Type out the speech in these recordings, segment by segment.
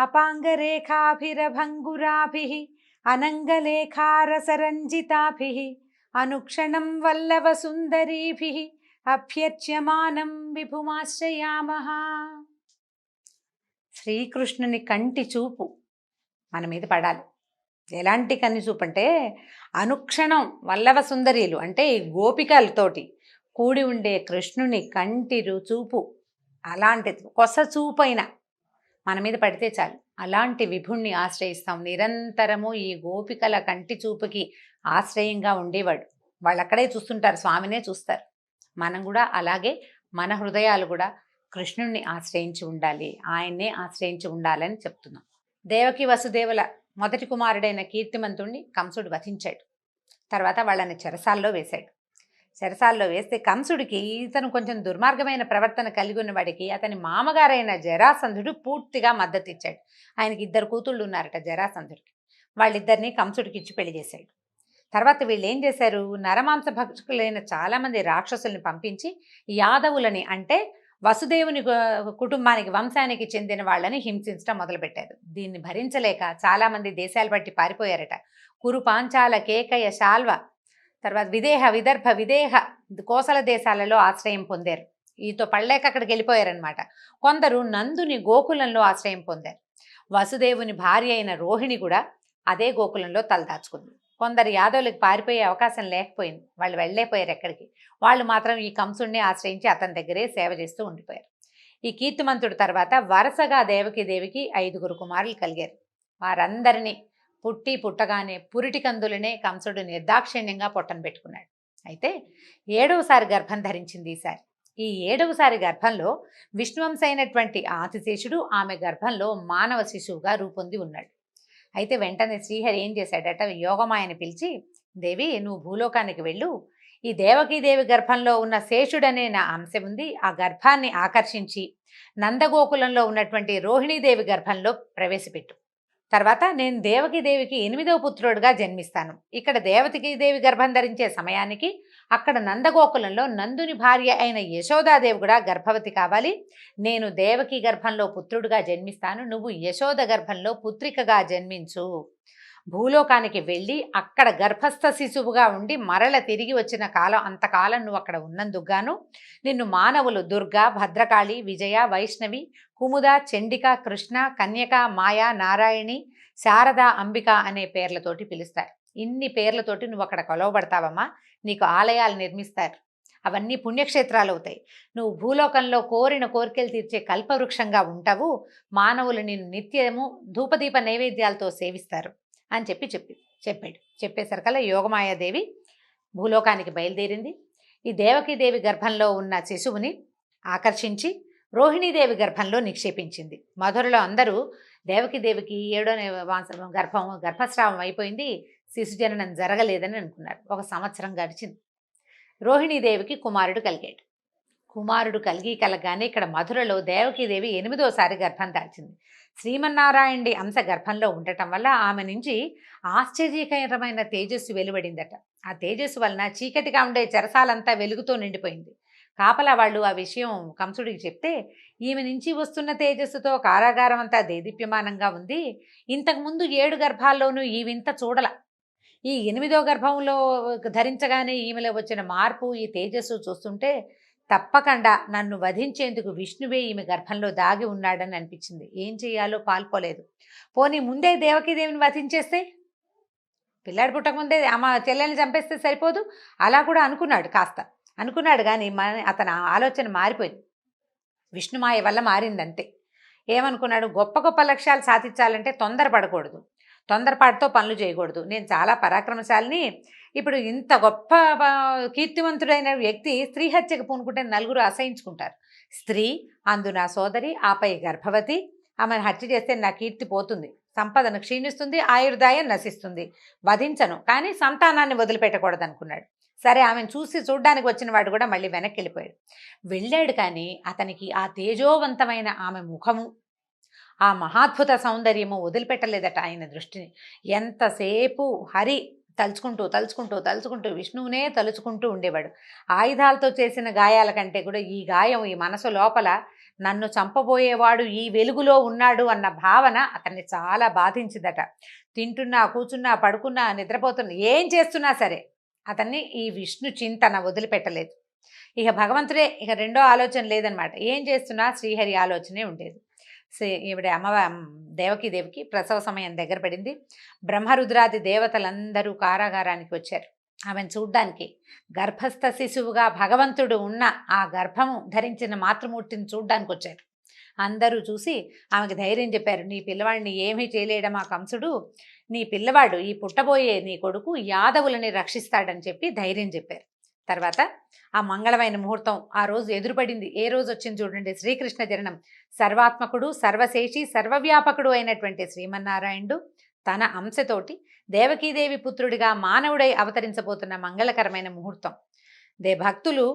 అపాంగరేఖాభిరభంగురాభిః అనంగలేఖారసరంజితాభిః అనుక్షణం వల్లభసుందరీభిః అభ్యర్చ్యమానం విభుమాశ్రయామః. శ్రీకృష్ణుని కంటి చూపు మన మీద పడాలి. ఎలాంటి కన్ను చూపు అంటే అనుక్షణం వల్లభ సుందరీలు అంటే గోపికలతోటి కూడి ఉండే కృష్ణుని కంటి చూపు అలాంటి కొస చూపైన మన మీద పడితే చాలు. అలాంటి విభుణ్ణి ఆశ్రయిస్తాం. నిరంతరము ఈ గోపికల కంటి చూపుకి ఆశ్రయంగా ఉండేవాడు. వాళ్ళు అక్కడే చూస్తుంటారు, స్వామినే చూస్తారు. మనం కూడా అలాగే మన హృదయాలు కూడా కృష్ణుణ్ణి ఆశ్రయించి ఉండాలి, ఆయన్నే ఆశ్రయించి ఉండాలని చెప్తున్నాం. దేవకి వసుదేవుల మొదటి కుమారుడైన కీర్తిమంతుణ్ణి కంసుడు వధించాడు. తర్వాత వాళ్ళని చెరసాల్లో వేశాడు. చెరసాల్లో వేస్తే కంసుడికి ఇతను కొంచెం దుర్మార్గమైన ప్రవర్తన కలిగి ఉన్న వాడికి అతని మామగారైన జరాసంధుడు పూర్తిగా మద్దతు ఇచ్చాడు. ఆయనకి 2 కూతుళ్ళు ఉన్నారట జరాసంధుడికి. వాళ్ళిద్దరినీ కంసుడికి ఇచ్చి పెళ్లి చేశాడు. తర్వాత వీళ్ళు ఏం చేశారు, నరమాంస భక్షకులైన చాలామంది రాక్షసుల్ని పంపించి యాదవులని అంటే వసుదేవుని కుటుంబానికి వంశానికి చెందిన వాళ్ళని హింసించడం మొదలుపెట్టారు. దీన్ని భరించలేక చాలామంది దేశాలు బట్టి పారిపోయారట. కురు, పాంచాల, కేకయ, శాల్వ, తర్వాత విదేహ, విదర్భ, విదేహ, కోసల దేశాలలో ఆశ్రయం పొందారు. ఈతో పడలేక అక్కడికి వెళ్ళిపోయారనమాట. కొందరు నందుని గోకులంలో ఆశ్రయం పొందారు. వసుదేవుని భార్య అయిన రోహిణి కూడా అదే గోకులంలో తలదాచుకుంది. కొందరు యాదవులకు పారిపోయే అవకాశం లేకపోయింది, వాళ్ళు వెళ్ళలేపోయారు ఎక్కడికి. వాళ్ళు మాత్రం ఈ కంసుడిని ఆశ్రయించి అతని దగ్గరే సేవ చేస్తూ ఉండిపోయారు. ఈ కీర్తిమంతుడి తర్వాత వరుసగా దేవికి 5 కుమారులు కలిగారు. వారందరినీ పుట్టగానే పురిటి కందులనే కంసుడు నిర్దాక్షిణ్యంగా పొట్టను పెట్టుకున్నాడు. అయితే 7వసారి గర్భం ధరించింది ఈసారి. ఈ 7వసారి గర్భంలో విష్ణువంశ అయినటువంటి ఆదిశేషుడు ఆమె గర్భంలో మానవ శిశువుగా రూపొంది ఉన్నాడు. అయితే వెంటనే శ్రీహరి ఏం చేశాడట, యోగమాయని పిలిచి, దేవి నువ్వు భూలోకానికి వెళ్ళు, ఈ దేవకీదేవి గర్భంలో ఉన్న శేషుడనే నా అంశం ఉంది, ఆ గర్భాన్ని ఆకర్షించి నందగోకులంలో ఉన్నటువంటి రోహిణీదేవి గర్భంలో ప్రవేశపెట్టు. తర్వాత నేను దేవకీదేవికి 8వ పుత్రుడుగా జన్మిస్తాను. ఇక్కడ దేవకీదేవి గర్భం ధరించే సమయానికి అక్కడ నందగోకులంలో నందుని భార్య అయిన యశోదాదేవి కూడా గర్భవతి కావాలి. నేను దేవకి గర్భంలో పుత్రుడుగా జన్మిస్తాను, నువ్వు యశోద గర్భంలో పుత్రికగా జన్మించు. భూలోకానికి వెళ్ళి అక్కడ గర్భస్థ శిశువుగా ఉండి మరల తిరిగి వచ్చిన కాలం అంతకాలం నువ్వు అక్కడ ఉన్నందుకుగాను నిన్ను మానవులు దుర్గా, భద్రకాళి, విజయ, వైష్ణవి, కుముద, చండిక, కృష్ణ, కన్యక, మాయా, నారాయణి, శారద, అంబిక అనే పేర్లతోటి పిలుస్తారు. ఇన్ని పేర్లతోటి నువ్వు అక్కడ కొలవబడతావమ్మా. నీకు ఆలయాలు నిర్మిస్తారు, అవన్నీ పుణ్యక్షేత్రాలు అవుతాయి. నువ్వు భూలోకంలో కోరిన కోరికలు తీర్చే కల్పవృక్షంగా ఉంటావు. మానవులు నిన్ను నిత్యము ధూపదీప నైవేద్యాలతో సేవిస్తారు అని చెప్పాడు. చెప్పేసరికల్లా యోగమాయాదేవి భూలోకానికి బయలుదేరింది. ఈ దేవకీదేవి గర్భంలో ఉన్న శిశువుని ఆకర్షించి రోహిణీదేవి గర్భంలో నిక్షేపించింది. మధురలో అందరూ దేవకీదేవికి 7వ గర్భస్రావం అయిపోయింది, శిశు జననం జరగలేదని అనుకున్నారు. 1 సంవత్సరం గడిచింది. రోహిణీదేవికి కుమారుడు కలగానే ఇక్కడ మధురలో దేవకీదేవి 8వసారి గర్భం దాల్చింది. శ్రీమన్నారాయణుడి అంశ గర్భంలో ఉండటం వల్ల ఆమె నుంచి ఆశ్చర్యకరమైన తేజస్సు వెలువడిందట. ఆ తేజస్సు వలన చీకటిగా ఉండే చెరసాలంతా వెలుగుతో నిండిపోయింది. కాపలా వాళ్ళు ఆ విషయం కంసుడికి చెప్తే, ఈమె నుంచి వస్తున్న తేజస్సుతో కారాగారం అంతా దేదీప్యమానంగా ఉంది, ఇంతకుముందు 7 గర్భాల్లోనూ ఈ వింత చూడల, ఈ 8వ గర్భంలో ధరించగానే ఈమెలో వచ్చిన మార్పు, ఈ తేజస్సు చూస్తుంటే తప్పకుండా నన్ను వధించేందుకు విష్ణువే ఈమె గర్భంలో దాగి ఉన్నాడని అనిపించింది. ఏం చేయాలో పాల్పోలేదు. పోనీ ముందే దేవకీదేవిని వధించేస్తే, పిల్లాడు పుట్టకముందే అమ్మ చెల్లెల్ని చంపేస్తే సరిపోదు, అలా కూడా అనుకున్నాడు కానీ అతని ఆలోచన మారిపోయింది. విష్ణుమాయ వల్ల మారిందంతే. ఏమనుకున్నాడు, గొప్ప గొప్ప లక్ష్యాలు సాధించాలంటే తొందరపడకూడదు, తొందరపాటుతో పనులు చేయకూడదు. నేను చాలా పరాక్రమశాలిని. ఇప్పుడు ఇంత గొప్ప కీర్తివంతుడైన వ్యక్తి స్త్రీ హత్యకు పూనుకుంటే 4 అసహించుకుంటారు. స్త్రీ, అందు నా సోదరి, ఆపై గర్భవతి, ఆమెను హత్య చేస్తే నా కీర్తి పోతుంది, సంపదను క్షీణిస్తుంది, ఆయుర్దాయం నశిస్తుంది. వధించను, కానీ సంతానాన్ని వదిలిపెట్టకూడదు అనుకున్నాడు. సరే, ఆమెను చూడ్డానికి వచ్చిన వాడు కూడా మళ్ళీ వెనక్కి వెళ్ళాడు. కానీ అతనికి ఆ తేజోవంతమైన ఆమె ముఖము, ఆ మహాద్భుత సౌందర్యము వదిలిపెట్టలేదట ఆయన దృష్టిని. ఎంతసేపు హరి తలుచుకుంటూ విష్ణువునే తలుచుకుంటూ ఉండేవాడు. ఆయుధాలతో చేసిన గాయాల కంటే కూడా ఈ గాయం, ఈ మనసు లోపల నన్ను చంపబోయేవాడు ఈ వెలుగులో ఉన్నాడు అన్న భావన అతన్ని చాలా బాధించిందట. తింటున్నా, కూర్చున్నా, పడుకున్నా, నిద్రపోతున్నా, ఏం చేస్తున్నా సరే అతన్ని ఈ విష్ణు చింతన వదిలిపెట్టలేదు. ఇక భగవంతుడే, ఇక రెండో ఆలోచన లేదనమాట. ఏం చేస్తున్నా శ్రీహరి ఆలోచనే ఉండేది. ఈవిడ దేవికి ప్రసవ సమయం దగ్గర పడింది. బ్రహ్మరుద్రాది దేవతలందరూ కారాగారానికి వచ్చారు ఆమెను చూడ్డానికి. గర్భస్థ శిశువుగా భగవంతుడు ఉన్న ఆ గర్భము ధరించిన మాతృమూర్తిని చూడ్డానికి వచ్చారు. అందరూ చూసి ఆమెకు ధైర్యం చెప్పారు. నీ పిల్లవాడిని ఏమీ చేయలేడమా కంసుడు, నీ పిల్లవాడు, ఈ పుట్టబోయే నీ కొడుకు యాదవులని రక్షిస్తాడని చెప్పి ధైర్యం చెప్పారు. తర్వాత ఆ మంగళమైన ముహూర్తం ఆ రోజు ఎదురుపడింది. ఏ రోజు వచ్చింది చూడండి, శ్రీకృష్ణ జననం. సర్వాత్మకుడు, సర్వశేషి, సర్వవ్యాపకుడు అయినటువంటి శ్రీమన్నారాయణుడు తన అంశతోటి దేవకీదేవి పుత్రుడిగా మానవుడై అవతరించబోతున్న మంగళకరమైన ముహూర్తం. భక్తులు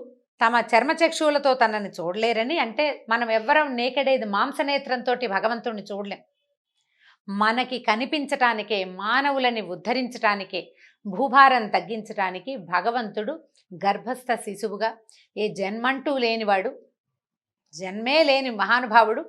తమ చర్మచక్షువులతో తనని చూడలేరని, అంటే మనం ఎవ్వరం నేకడేది మాంసనేత్రంతో భగవంతుడిని చూడలేం. మనకి కనిపించటానికే, మానవులని ఉద్ధరించటానికే, భూభారం తగ్గించటానికి భగవంతుడు గర్భస్థ శిశువుగా, ఏ జన్మంటూ లేనివాడు, జన్మే లేని మహానుభావుడు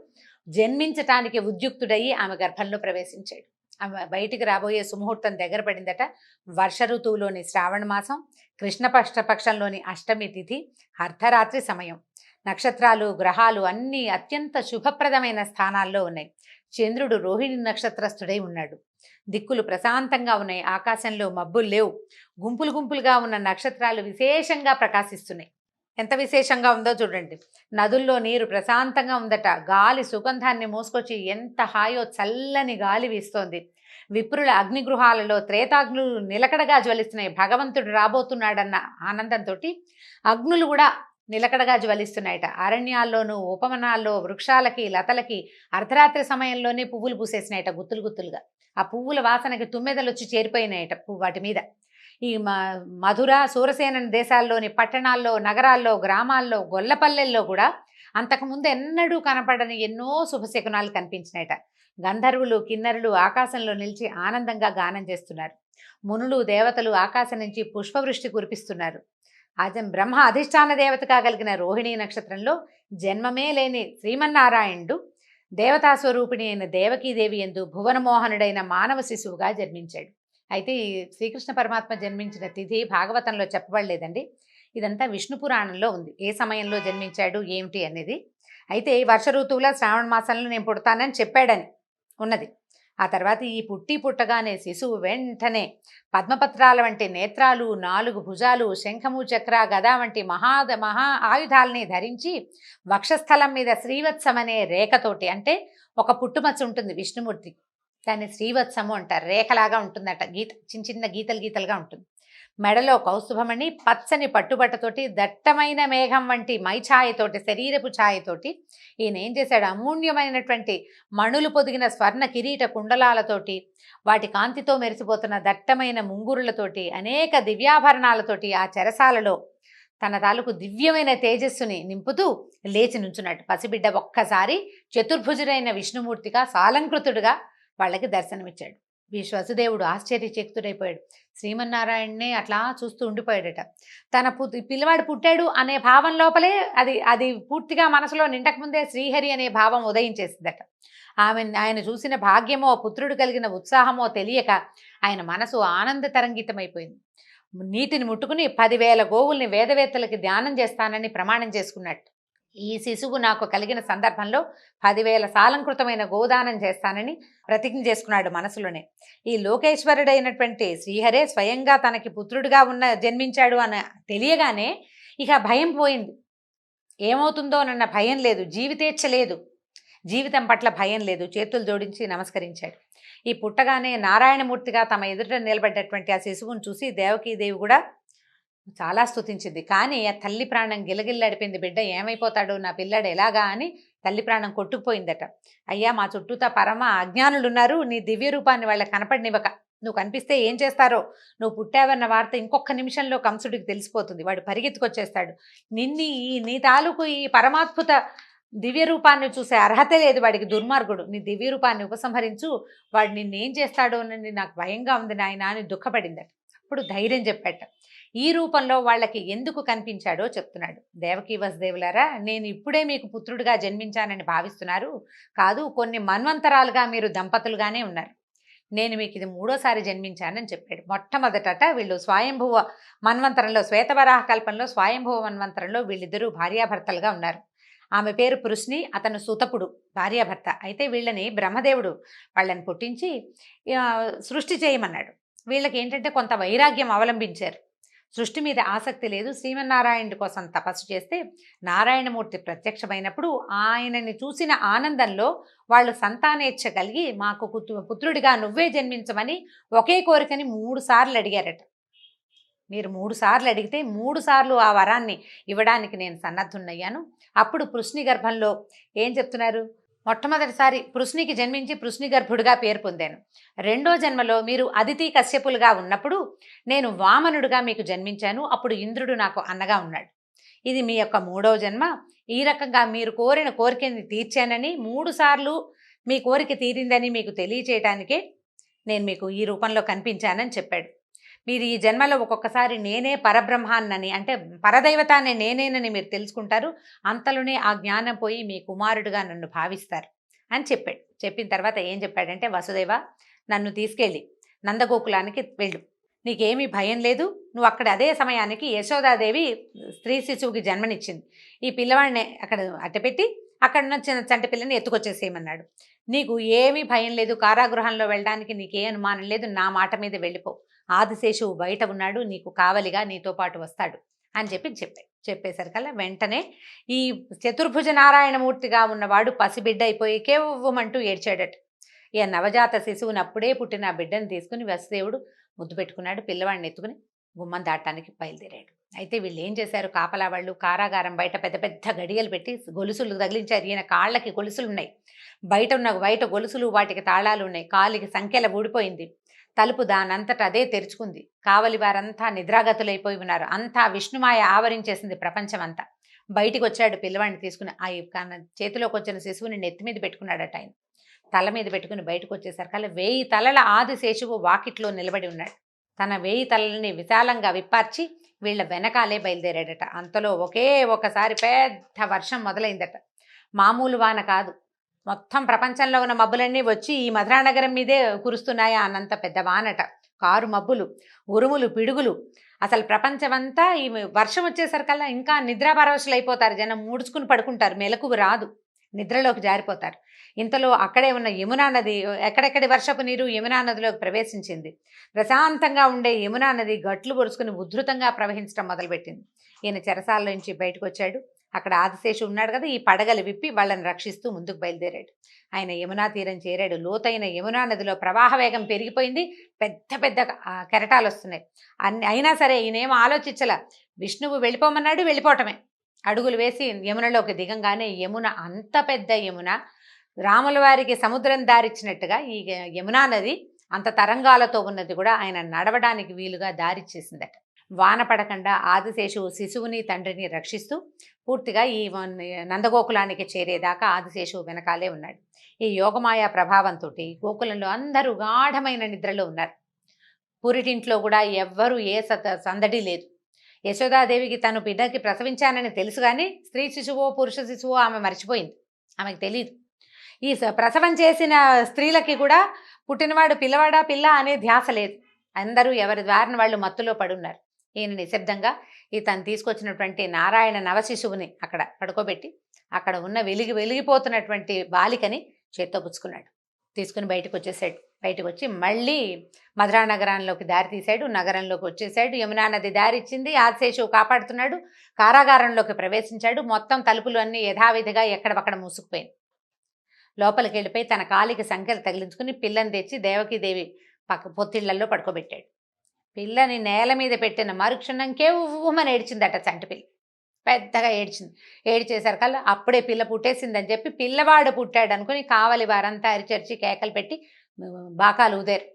జన్మించటానికి ఉద్యుక్తుడయ్యి ఆమె గర్భంలో ప్రవేశించాడు. ఆమె బయటికి రాబోయే సుముహూర్తం దగ్గర పడిందట. వర్ష ఋతువులోని శ్రావణ మాసం, కృష్ణపక్షంలోని అష్టమి తిథి, అర్ధరాత్రి సమయం. నక్షత్రాలు, గ్రహాలు అన్నీ అత్యంత శుభప్రదమైన స్థానాల్లో ఉన్నాయి. చంద్రుడు రోహిణి నక్షత్రస్థుడై ఉన్నాడు. దిక్కులు ప్రశాంతంగా ఉన్నాయి. ఆకాశంలో మబ్బులు లేవు. గుంపులు గుంపులుగా ఉన్న నక్షత్రాలు విశేషంగా ప్రకాశిస్తున్నాయి. ఎంత విశేషంగా ఉందో చూడండి. నదుల్లో నీరు ప్రశాంతంగా ఉందట. గాలి సుగంధాన్ని మోసుకొచ్చి ఎంత హాయో, చల్లని గాలి వీస్తోంది. విప్రుల అగ్నిగృహాలలో త్రేతాగ్నులు నిలకడగా జ్వలిస్తున్నాయి. భగవంతుడు రాబోతున్నాడన్న ఆనందంతో అగ్నులు కూడా నిలకడగా జ్వలిస్తున్నాయట. అరణ్యాల్లోనూ ఉపవనాల్లో వృక్షాలకి, లతలకి అర్ధరాత్రి సమయంలోనే పువ్వులు పూసేసినాయట, గుత్తులు గుత్తులుగా. ఆ పువ్వుల వాసనకి తుమ్మెదలు వచ్చి చేరిపోయినాయట వాటి మీద. ఈ మధుర, సూరసేన దేశాల్లోని పట్టణాల్లో, నగరాల్లో, గ్రామాల్లో, గొల్లపల్లెల్లో కూడా అంతకుముందు ఎన్నడూ కనపడని ఎన్నో శుభశకునాలు కనిపించినాయట. గంధర్వులు, కిన్నరులు ఆకాశంలో నిలిచి ఆనందంగా గానం చేస్తున్నారు. మునులు, దేవతలు ఆకాశం నుంచి పుష్పవృష్టి కురిపిస్తున్నారు. బ్రహ్మ అధిష్టాన దేవతగా కలిగిన రోహిణీ నక్షత్రంలో జన్మమే లేని శ్రీమన్నారాయణుడు దేవతా స్వరూపిణి అయిన దేవకీదేవి యందు భువనమోహనుడైన మానవ శిశువుగా జన్మించాడు. అయితే ఈ శ్రీకృష్ణ పరమాత్మ జన్మించిన తిథి భాగవతంలో చెప్పబడలేదండి. ఇదంతా విష్ణు పురాణంలో ఉంది, ఏ సమయంలో జన్మించాడు ఏమిటి అనేది. అయితే వర్ష ఋతువులో శ్రావణ మాసంలో నేను పుడతానని చెప్పాడని ఉన్నది. ఆ తర్వాత ఈ పుట్టగానే శిశువు వెంటనే పద్మపత్రాల వంటి నేత్రాలు, 4 భుజాలు, శంఖము, చక్ర, గద వంటి మహా ఆయుధాలని ధరించి వక్షస్థలం మీద శ్రీవత్సమనే రేఖతోటి, అంటే ఒక పుట్టుమచ్చ ఉంటుంది విష్ణుమూర్తి, దాన్ని శ్రీవత్సము అంటారు. రేఖలాగా ఉంటుందట, చిన్న చిన్న గీతలుగా ఉంటుంది. మెడలో కౌస్తుభమణి, పచ్చని పట్టుబట్టతోటి, దట్టమైన మేఘం వంటి మైఛాయతోటి, శరీరపు ఛాయతోటి ఈయన ఏం చేశాడు, అమూల్యమైనటువంటి మణులు పొదిగిన స్వర్ణ కిరీట కుండలాలతోటి, వాటి కాంతితో మెరిసిపోతున్న దట్టమైన ముంగురులతోటి, అనేక దివ్యాభరణాలతోటి ఆ చెరసాలలో తన తాలూకు దివ్యమైన తేజస్సుని నింపుతూ లేచి నుంచున్నాడు. పసిబిడ్డ ఒక్కసారి చతుర్భుజుడైన విష్ణుమూర్తిగా సాలంకృతుడుగా వాళ్ళకి దర్శనమిచ్చాడు. వసుదేవుడు ఆశ్చర్యచకితుడైపోయాడు. శ్రీమన్నారాయణనే అట్లా చూస్తూ ఉండిపోయాడట. తన పిల్లవాడు పుట్టాడు అనే భావం లోపలే అది పూర్తిగా మనసులో నిండకముందే శ్రీహరి అనే భావం ఉదయించేసిందట. ఆయన చూసిన భాగ్యమో, పుత్రుడు కలిగిన ఉత్సాహమో తెలియక ఆయన మనసు ఆనంద తరంగితమైపోయింది. నీటిని ముట్టుకుని 10,000 గోవుల్ని వేదవేత్తలకి ధ్యానం చేస్తానని ప్రమాణం చేసుకున్నట్టు. ఈ శిశువు నాకు కలిగిన సందర్భంలో 10,000 సాలంకృతమైన గోదానం చేస్తానని ప్రతిజ్ఞ చేసుకున్నాడు మనసులోనే. ఈ లోకేశ్వరుడైనటువంటి శ్రీహరే స్వయంగా తనకి పుత్రుడిగా జన్మించాడు అని తెలియగానే ఇక భయం పోయింది. ఏమవుతుందోనన్న భయం లేదు, జీవితేచ్ఛ లేదు, జీవితం పట్ల భయం లేదు. చేతులు జోడించి నమస్కరించాడు. ఈ పుట్టగానే నారాయణమూర్తిగా తమ ఎదుట నిలబడ్డటువంటి ఆ శిశువును చూసి దేవకీదేవి కూడా చాలా స్తుతించింది. కానీ ఆ తల్లి ప్రాణం గిలగిల్లాడిపోయింది. బిడ్డ ఏమైపోతాడు, నా పిల్లాడు ఎలాగా అని తల్లి ప్రాణం కొట్టుకుపోయిందట. అయ్యా, మా చుట్టూతా పరమ అజ్ఞానులున్నారు, నీ దివ్య రూపాన్ని వాళ్ళకి కనపడినివ్వక, నువ్వు కనిపిస్తే ఏం చేస్తారో, నువ్వు పుట్టావన్న వార్త ఇంకొక నిమిషంలో కంసుడికి తెలిసిపోతుంది, వాడు పరిగెత్తుకొచ్చేస్తాడు. నీ తాలూకు ఈ పరమాద్భుత దివ్య రూపాన్ని చూసే అర్హత లేదు వాడికి, దుర్మార్గుడు, నీ దివ్య రూపాన్ని ఉపసంహరించు, వాడు నిన్నేం చేస్తాడో అని నాకు భయంగా ఉంది నాయన అని దుఃఖపడిందట. అప్పుడు ధైర్యం చెప్పాట. ఈ రూపంలో వాళ్ళకి ఎందుకు కనిపించాడో చెప్తున్నాడు. దేవకీ వసుదేవులారా, నేను ఇప్పుడే మీకు పుత్రుడిగా జన్మించానని భావిస్తున్నారు. కాదు, కొన్ని మన్వంతరాలుగా మీరు దంపతులుగానే ఉన్నారు. నేను మీకు ఇది మూడోసారి జన్మించానని చెప్పాడు. మొట్టమొదట వీళ్ళు స్వయంభువ మన్వంతరంలో, శ్వేతవరాహ కల్పంలో స్వయంభువ మన్వంతరంలో వీళ్ళిద్దరూ భార్యాభర్తలుగా ఉన్నారు. ఆమె పేరు పృశ్ని, అతను సుతపుడు, భార్యాభర్త. అయితే వీళ్ళని బ్రహ్మదేవుడు వాళ్ళని పుట్టించి సృష్టి చేయమన్నాడు. వీళ్ళకి ఏంటంటే కొంత వైరాగ్యం అవలంబించారు. సృష్టి మీద ఆసక్తి లేదు. శ్రీమన్నారాయణుడి కోసం తపస్సు చేస్తే నారాయణమూర్తి ప్రత్యక్షమైనప్పుడు ఆయనని చూసిన ఆనందంలో వాళ్ళు సంతానేచ్ఛ కలిగి మాకు పుత్రుడిగా నువ్వే జన్మించమని ఒకే కోరికని 3 సార్లు అడిగారట. మీరు 3 సార్లు అడిగితే 3 సార్లు ఆ వరాన్ని ఇవ్వడానికి నేను సన్నద్ధున్నయ్యాను. అప్పుడు పృశ్ని గర్భంలో ఏం చెప్తున్నారు? మొట్టమొదటిసారి పృశ్నికి జన్మించి పృశ్ని గర్భుడిగా పేరు పొందాను. రెండో జన్మలో మీరు అదితి కశ్యపులుగా ఉన్నప్పుడు నేను వామనుడిగా మీకు జన్మించాను. అప్పుడు ఇంద్రుడు నాకు అన్నగా ఉన్నాడు. ఇది మీ యొక్క 3వ జన్మ. ఈ రకంగా మీరు కోరిన కోరికని తీర్చానని, 3 సార్లు మీ కోరిక తీరిందని మీకు తెలియచేయటానికే నేను మీకు ఈ రూపంలో కనిపించానని చెప్పాడు. మీరు ఈ జన్మలో ఒక్కొక్కసారి నేనే పరబ్రహ్మాన్నని, అంటే పరదైవతాన్ని నేనేనని మీరు తెలుసుకుంటారు. అంతలోనే ఆ జ్ఞానం పోయి మీ కుమారుడుగా నన్ను భావిస్తారు అని చెప్పాడు. చెప్పిన తర్వాత ఏం చెప్పాడంటే, వసుదేవ, నన్ను తీసుకెళ్ళి నందగోకులానికి వెళ్ళు. నీకేమీ భయం లేదు. నువ్వు అక్కడ అదే సమయానికి యశోదాదేవి స్త్రీ శిశువుకి జన్మనిచ్చింది. ఈ పిల్లవాడిని అక్కడ అట్టపెట్టి అక్కడ ఉన్న చిన్న చంటి పిల్లని ఎత్తుకొచ్చేసేయమన్నాడు. నీకు ఏమీ భయం లేదు. కారాగృహంలో వెళ్ళడానికి నీకే అనుమానం లేదు. నా మాట మీద వెళ్ళిపో. ఆదిశేషువు బయట ఉన్నాడు, నీకు కావలిగా నీతో పాటు వస్తాడు అని చెప్పేసరికల్లా వెంటనే ఈ చతుర్భుజ నారాయణమూర్తిగా ఉన్నవాడు పసిబిడ్డ అయిపోయి కేవ్వమంటూ ఏడ్చాడట. ఇక నవజాత శిశువుని అప్పుడే పుట్టిన బిడ్డను తీసుకుని వసుదేవుడు ముద్దు పెట్టుకున్నాడు. పిల్లవాడిని ఎత్తుకుని గుమ్మం దాటానికి బయలుదేరాడు. అయితే వీళ్ళు ఏం చేశారు? కాపలా వాళ్ళు కారాగారం బయట పెద్ద పెద్ద గడియలు పెట్టి గొలుసులు తగిలించారు. ఈయన కాళ్ళకి గొలుసులు ఉన్నాయి, బయట గొలుసులు, వాటికి తాళాలు ఉన్నాయి. కాలికి సంఖ్యల ఊడిపోయింది. తలుపు దానంతట అదే తెరుచుకుంది. కావలి వారంతా నిద్రాగతులైపోయి ఉన్నారు. అంతా విష్ణుమాయ ఆవరించేసింది ప్రపంచం అంతా. బయటికి వచ్చాడు పిల్లవాడిని తీసుకుని. ఆ చేతిలోకి వచ్చిన శిశువుని నెత్తి మీద పెట్టుకున్నాడట. ఆయన తల మీద పెట్టుకుని బయటకు వచ్చేసరికల్లా 1000 తలల ఆదిశేషువు వాకిట్లో నిలబడి ఉన్నాడు. తన 1000 తలలని విశాలంగా విప్పార్చి వీళ్ళ వెనకాలే బయలుదేరాడట. అంతలో ఒకసారి పెద్ద వర్షం మొదలైందట. మామూలు వాన కాదు. మొత్తం ప్రపంచంలో ఉన్న మబ్బులన్నీ వచ్చి ఈ మధురానగరం మీదే కురుస్తున్నాయా అన్నంత పెద్ద వానట. కారు మబ్బులు, ఉరుములు, పిడుగులు. అసలు ప్రపంచమంతా ఈ వర్షం వచ్చేసరికల్లా ఇంకా నిద్రాపరవశులు అయిపోతారు. జనం మూడుచుకుని పడుకుంటారు. మెలకువ రాదు, నిద్రలోకి జారిపోతారు. ఇంతలో అక్కడే ఉన్న యమునా నది, ఎక్కడెక్కడి వర్షపు నీరు యమునా నదిలోకి ప్రవేశించింది. ప్రశాంతంగా ఉండే యమునా నది గట్లు పొడుచుకుని ఉధృతంగా ప్రవహించడం మొదలుపెట్టింది. ఈయన చెరసాల నుంచి బయటకు వచ్చాడు. అక్కడ ఆదిశేషు ఉన్నాడు కదా, ఈ పడగలు విప్పి వాళ్ళని రక్షిస్తూ ముందుకు బయలుదేరాడు. ఆయన యమునా తీరం చేరాడు. లోతైన యమునా నదిలో ప్రవాహ వేగం పెరిగిపోయింది. పెద్ద పెద్ద కెరటాలు వస్తున్నాయి. అయినా సరే ఈయనేమో ఆలోచించలా. విష్ణువు వెళ్ళిపోమన్నాడు, వెళ్ళిపోవటమే. అడుగులు వేసి యమునలోకి దిగంగానే యమున, అంత పెద్ద యమున, రాముల వారికి సముద్రం దారిచ్చినట్టుగా ఈ యమునా నది అంత తరంగాలతో ఉన్నది కూడా ఆయన నడవడానికి వీలుగా దారిచ్చేసిందట. వాన పడకుండా ఆదిశేషువు శిశువుని తండ్రిని రక్షిస్తూ పూర్తిగా ఈ నందగోకులానికి చేరేదాకా ఆదిశేషువు వెనకాలే ఉన్నాడు. ఈ యోగమాయ ప్రభావంతో గోకులంలో అందరూ గాఢమైన నిద్రలో ఉన్నారు. పురిటింట్లో కూడా ఎవ్వరూ ఏ సందడి లేదు. యశోదాదేవికి తను బిడ్డకి ప్రసవించానని తెలుసు, కానీ స్త్రీ శిశువో పురుష శిశువో ఆమె మర్చిపోయింది. ఆమెకు తెలియదు. ఈ ప్రసవం చేసిన స్త్రీలకి కూడా పుట్టినవాడు పిల్లవాడా పిల్ల అనే ధ్యాస లేదు. అందరూ ఎవరి ద్వారాన వాళ్ళు మత్తులో పడున్నారు. ఈయన నిశ్శబ్దంగా తను తీసుకొచ్చినటువంటి నారాయణ నవశిశువుని అక్కడ పడుకోబెట్టి అక్కడ ఉన్న వెలిగిపోతున్నటువంటి బాలికని చేత్తో పుచ్చుకున్నాడు. తీసుకుని బయటకు వచ్చేసాడు. బయటకు వచ్చి మళ్ళీ మధురా నగరంలోకి దారి తీశాడు. నగరంలోకి వచ్చేసాడు. యమునా నది దారి ఇచ్చింది. ఆదిశేషువు కాపాడుతున్నాడు. కారాగారంలోకి ప్రవేశించాడు. మొత్తం తలుపులు అన్నీ యథావిధిగా ఎక్కడవక్కడ మూసుకుపోయింది. లోపలికి వెళ్ళిపోయి తన కాలికి సంఖ్యలు తగిలించుకుని పిల్లని తెచ్చి దేవకీదేవి పొత్తిళ్లలో పడుకోబెట్టాడు. పిల్లని నేల మీద పెట్టిన మరుక్షణంకే ఉమ్మని ఏడ్చిందట చంటిపిల్ల. పెద్దగా ఏడ్చింది. ఏడ్చేసరికల్లా అప్పుడే పిల్ల పుట్టేసిందని చెప్పి పిల్లవాడు పుట్టాడు అనుకుని కావలి వారంతా అరిచరిచి కేకలు పెట్టి బాకాలు ఊదారు.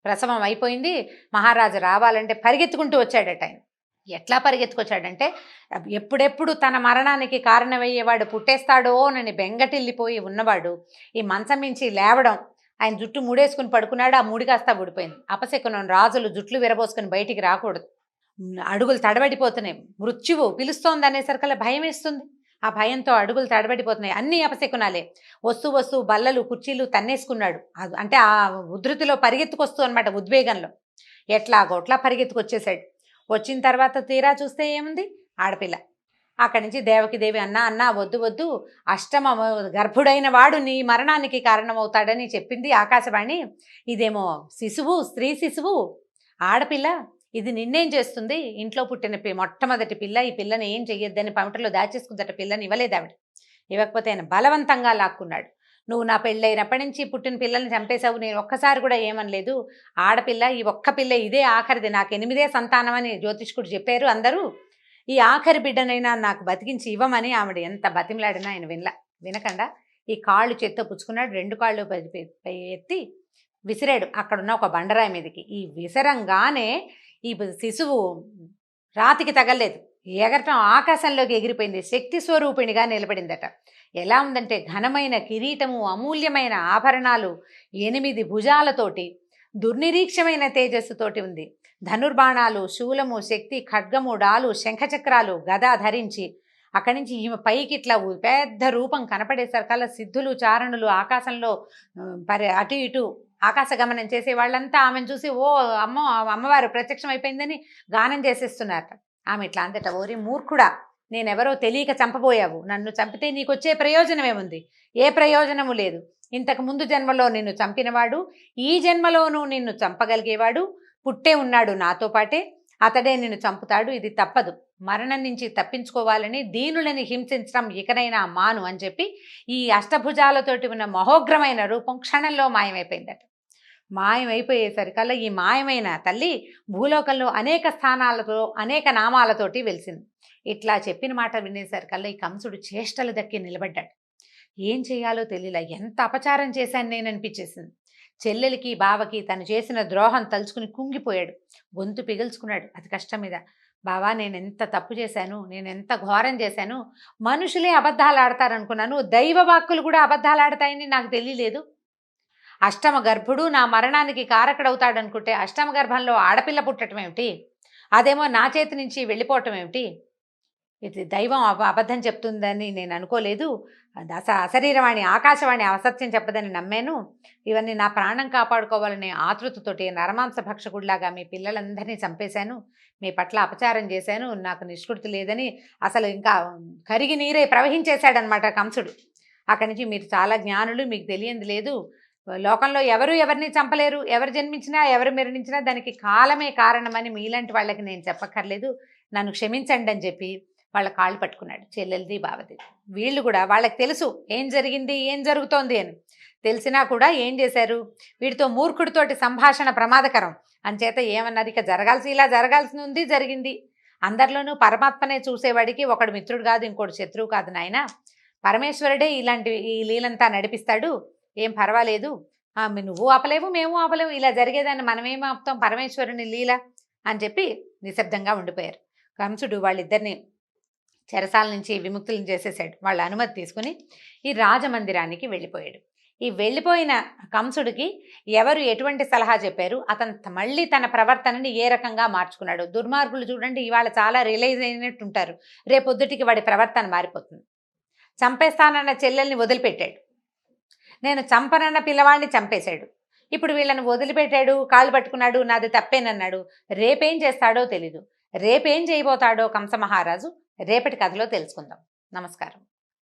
ప్రసవం అయిపోయింది. మహారాజు రావాలంటే పరిగెత్తుకుంటూ వచ్చాడట. ఆయన ఎట్లా పరిగెత్తుకొచ్చాడంటే, ఎప్పుడెప్పుడు తన మరణానికి కారణమయ్యేవాడు పుట్టేస్తాడో అని బెంగటిల్లిపోయి ఉన్నవాడు ఈ మంచం మించి లేవడం, ఆయన జుట్టు ముడేసుకుని పడుకున్నాడు. ఆ ముడి కాస్త ఊడిపోయింది. అపశకునం, రాజులు జుట్లు విరబోసుకుని బయటికి రాకూడదు. అడుగులు తడబడిపోతున్నాయి, మృత్యువు పిలుస్తోంది అనేసరికల్లా భయం వేస్తుంది. ఆ భయంతో అడుగులు తడబడిపోతున్నాయి. అన్నీ అపశకునాలే. వస్తూ వస్తూ బల్లలు కుర్చీలు తన్నేసుకున్నాడు. అంటే ఆ ఉధృతిలో పరిగెత్తుకొస్తూ అనమాట, ఉద్వేగంలో ఎట్లాగోట్లా పరిగెత్తుకొచ్చేసాడు. వచ్చిన తర్వాత తీరా చూస్తే ఏముంది, ఆడపిల్ల. అక్కడి నుంచి దేవకిదేవి, అన్నా అన్నా వద్దు వద్దు, అష్టమ గర్భుడైన వాడు నీ మరణానికి కారణమవుతాడని చెప్పింది ఆకాశవాణి. ఇదేమో శిశువు, స్త్రీ శిశువు, ఆడపిల్ల, ఇది నిన్నేం చేస్తుంది? ఇంట్లో పుట్టిన మొట్టమొదటి పిల్ల, ఈ పిల్లని ఏం చెయ్యొద్దని పమిటలో దాచేసుకుందట. పిల్లని ఇవ్వలేదు ఆవిడ. ఇవ్వకపోతే ఆయన బలవంతంగా లాక్కున్నాడు. నువ్వు నా పెళ్ళైనప్పటి నుంచి పుట్టిన పిల్లల్ని చంపేశావు, నేను ఒక్కసారి కూడా ఏమనలేదు. ఆడపిల్ల, ఈ ఒక్క పిల్ల ఇదే ఆఖరిది, నాకు 8దే సంతానం అని జ్యోతిష్కుడు చెప్పారు అందరూ. ఈ ఆఖరి బిడ్డనైనా నాకు బతికించి ఇవ్వమని ఆవిడ ఎంత బతిమలాడినా ఆయన వినకుండా ఈ కాళ్ళు చేత్తో పుచ్చుకున్నాడు. 2 కాళ్ళు ఎత్తి విసిరాడు అక్కడున్న ఒక బండరాయి మీదకి. ఈ విసరంగానే ఈ శిశువు రాతికి తగలేదు, ఎగరటం ఆకాశంలోకి ఎగిరిపోయింది. శక్తి స్వరూపిణిగా నిలబడిందట. ఎలా ఉందంటే ఘనమైన కిరీటము, అమూల్యమైన ఆభరణాలు, 8 భుజాలతోటి, దుర్నిరీక్షమైన తేజస్సుతోటి ఉంది. ధనుర్బాణాలు, శూలము, శక్తి, ఖడ్గము, డాలు, శంఖచక్రాలు, గద ధరించి అక్కడి నుంచి ఈమె పైకి ఇట్లా పెద్ద రూపం కనపడేసరికల్లా సిద్ధులు, చారణులు ఆకాశంలో అటు ఇటు ఆకాశ గమనం చేసే వాళ్ళంతా ఆమెను చూసి ఓ అమ్మవారు ప్రత్యక్షం అయిపోయిందని గానం చేసేస్తున్నారట. ఆమె ఇట్లా అంతట, ఓరి మూర్ఖుడా, నేనెవరో తెలియక చంపబోయావు. నన్ను చంపితే నీకొచ్చే ప్రయోజనం ఏముంది? ఏ ప్రయోజనము లేదు. ఇంతకు ముందు జన్మలో నిన్ను చంపినవాడు ఈ జన్మలోనూ నిన్ను చంపగలిగేవాడు పుట్టే ఉన్నాడు నాతో పాటే. అతడే నిన్ను చంపుతాడు. ఇది తప్పదు. మరణం నుంచి తప్పించుకోవాలని దీనులని హింసించడం ఇకనైనా మాను అని చెప్పి ఈ అష్టభుజాలతోటి ఉన్న మహోగ్రమైన రూపం క్షణంలో మాయమైపోయిందట. మాయమైపోయేసరికల్లా ఈ మాయమైన తల్లి భూలోకంలో అనేక స్థానాలతో, అనేక నామాలతోటి వెలిసింది. ఇట్లా చెప్పిన మాట వినేసరికల్లా ఈ కంసుడు చేష్టలు దక్కి నిలబడ్డాడు. ఏం చేయాలో తెలియలా. ఎంత అపచారం చేశాను నేను అనిపించేసింది. చెల్లెలికి, బావకి తను చేసిన ద్రోహం తలుచుకుని కుంగిపోయాడు. గొంతు పిగుల్చుకున్నాడు అతి కష్టం మీద. బావా, నేను ఎంత తప్పు చేశాను, నేను ఎంత ఘోరం చేశాను. మనుషులే అబద్ధాలు ఆడతారనుకున్నాను, దైవ వాక్కులు కూడా అబద్ధాలు ఆడతాయని నాకు తెలియలేదు. అష్టమ గర్భుడు నా మరణానికి కారకుడవుతాడనుకుంటే అష్టమ గర్భంలో ఆడపిల్ల పుట్టడం ఏమిటి? అదేమో నా చేతి నుంచి వెళ్ళిపోవటం ఏమిటి? ఇది దైవం అబద్ధం చెప్తుందని నేను అనుకోలేదు. అశరీరవాణి ఆకాశవాణి అసత్యం చెప్పదని నమ్మాను. ఇవన్నీ నా ప్రాణం కాపాడుకోవాలనే ఆతృతతోటి నరమాంస భక్షకుడిలాగా మీ పిల్లలందరినీ చంపేశాను. మీ పట్ల అపచారం చేశాను. నాకు నిష్కృతి లేదని అసలు ఇంకా కరిగి నీరే ప్రవహించేశాడనమాట కంసుడు. అక్కడి నుంచి మీరు చాలా జ్ఞానులు, మీకు తెలియంది లేదు. లోకంలో ఎవరు ఎవరిని చంపలేరు. ఎవరు జన్మించినా ఎవరు మరణించినా దానికి కాలమే కారణమని మీలాంటి వాళ్ళకి నేను చెప్పక్కర్లేదు. నన్ను క్షమించండి అని చెప్పి వాళ్ళ కాళ్ళు పట్టుకున్నాడు, చెల్లెలది, బావది. వీళ్ళు కూడా వాళ్ళకి తెలుసు ఏం జరిగింది, ఏం జరుగుతోంది అని. తెలిసినా కూడా ఏం చేశారు? వీడితో మూర్ఖుడితోటి సంభాషణ ప్రమాదకరం అంచేత ఏమన్నారు, ఇక ఇలా జరగాల్సి ఉంది, జరిగింది. అందరిలోనూ పరమాత్మనే చూసేవాడికి ఒకడు మిత్రుడు కాదు, ఇంకోటి శత్రువు కాదు నాయన. పరమేశ్వరుడే ఈ లీలంతా నడిపిస్తాడు, ఏం పర్వాలేదు. నువ్వు ఆపలేవు, మేము ఆపలేవు, ఇలా జరిగేదాన్ని మనమేం ఆపుతాం, పరమేశ్వరుని లీల అని చెప్పి నిశ్శబ్దంగా ఉండిపోయారు. కంసుడు వాళ్ళిద్దరిని చెరసాల నుంచి విముక్తులను చేసేసాడు. వాళ్ళ అనుమతి తీసుకుని ఈ రాజమందిరానికి వెళ్ళిపోయాడు. ఈ వెళ్ళిపోయిన కంసుడికి ఎవరు ఎటువంటి సలహా చెప్పారు, అతను మళ్ళీ తన ప్రవర్తనని ఏ రకంగా మార్చుకున్నాడు. దుర్మార్గులు చూడండి, ఇవాళ చాలా రియలైజ్ అయినట్టు ఉంటారు, రేపొద్దుటికి వాడి ప్రవర్తన మారిపోతుంది. చంపేస్తానన్న చెల్లెల్ని వదిలిపెట్టాడు, నేను చంపనన్న పిల్లవాడిని చంపేశాడు. ఇప్పుడు వీళ్ళని వదిలిపెట్టాడు, కాళ్ళు పట్టుకున్నాడు, నాది తప్పేనన్నాడు. రేపేం చేస్తాడో తెలీదు. రేపేం చేయబోతాడో కంస మహారాజు రేపటి కథలో తెలుసుకుందాం. నమస్కారం.